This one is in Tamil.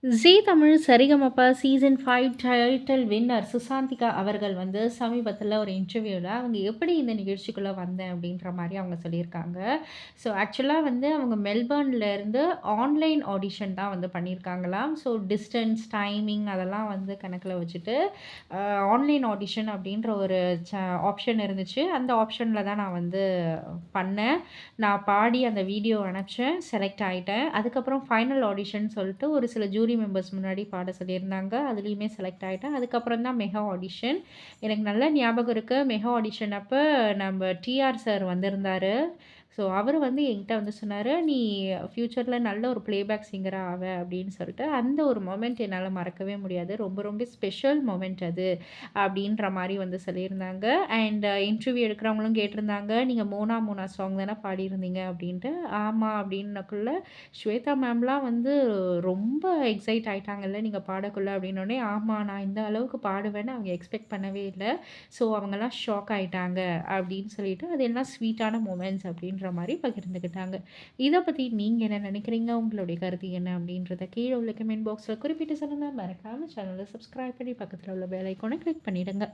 ஜீ தமிழ் சரிகமப சீசன் 5 டைட்டில் வின்னர் சுசாந்திகா அவர்கள் வந்து சமீபத்தில ஒரு இன்டர்வியூல அவங்க எப்படி இந்த நிகழ்ச்சிக்குள்ள வந்தேன் அப்படின்ற மாரி அவங்க சொல்லியிருக்காங்க. ஸோ ஆக்சுவலா வந்து அவங்க மெல்பர்ன்லேருந்து ஆன்லைன் ஆடிஷன் தான் வந்து பண்ணியிருக்காங்களாம். ஸோ டிஸ்டன்ஸ், டைமிங் அதெல்லாம் வந்து கணக்கில வச்சுட்டு அ ஆன்லைன் ஆடிஷன் அப்படின்ற ஒரு ஆப்ஷன் இருந்துச்சு. அந்த ஆப்ஷன்ல தான் நான் வந்து பண்ணேன். நான் பாடி அந்த வீடியோ அனுப்பிச்சேன். செலக்ட் ஆயிட்டேன். அதுக்கப்புறம் ஃபைனல் ஆடிஷன் சொல்லிட்டு ஒரு சில ஜூரி மெம்பர்ஸ் முன்னாடி பாட சொல்லியிருந்தாங்க. அதுலயுமே செலக்ட் ஆயிட்டேன். அதுக்கப்புறம் தான் மெகா ஆடிஷன். எனக்கு நல்ல ஞாபகம் இருக்கு. மெகா ஆடிஷன் அப்ப நம்ம டிஆர் சார் வந்திருந்தாரு. ஸோ அவரு வந்து என்கிட்ட வந்து சொன்னாரு, "நீ ஃப்யூச்சர்ல நல்ல ஒரு ப்ளேபேக் சிங்கரா ஆவ" அப்படின்னு சொல்லிட்டு, அந்த ஒரு மொமெண்ட் என்னால மறக்கவே முடியாது. ரொம்ப ரொம்ப ஸ்பெஷல் மொமெண்ட் அது. அப்படின்ற மாரி வந்து சொல்லியிருந்தாங்க. அண்ட் இன்டர்வியூ எடுக்கிறவங்களும் கேட்டிருந்தாங்க, "நீங்க மோனா மோனா சாங் தானே பாடியிருந்தீங்க?" அப்படின்ட்டு. "ஆமா" அப்படின்னக்குள்ள, "ஸ்வேதா மேம்லாம் வந்து ரொம்ப எக்ஸைட் ஆயிட்டாங்கல்ல நீங்க பாடக்குள்ள" அப்படின்னோனே, "ஆமா நான் இந்த அளவுக்கு பாடுவேன்னு அவங்க எக்ஸ்பெக்ட் பண்ணவே இல்ல. ஸோ அவங்கலாம் ஷாக் ஆயிட்டாங்க" அப்படின்னு சொல்லிட்டு, அது எல்லாம் ஸ்வீட்டான மொமெண்ட்ஸ் அப்படின்ற மாரி பகிர்ந்துக்கிட்டாங்க. இத பத்தி நீங்க என்ன நினைக்கிறீங்க? உங்களுடைய கருத்து என்ன? அப்படின்றத கீழ உள்ள கமெண்ட் பாக்ஸ்ல குறிப்பிட்டு சொல்லுங்க. மறக்காம சேனல சப்ஸ்கிரைப் பண்ணி பக்கத்துல உள்ள பெல் ஐகான கிளிக் பண்ணிடுங்க.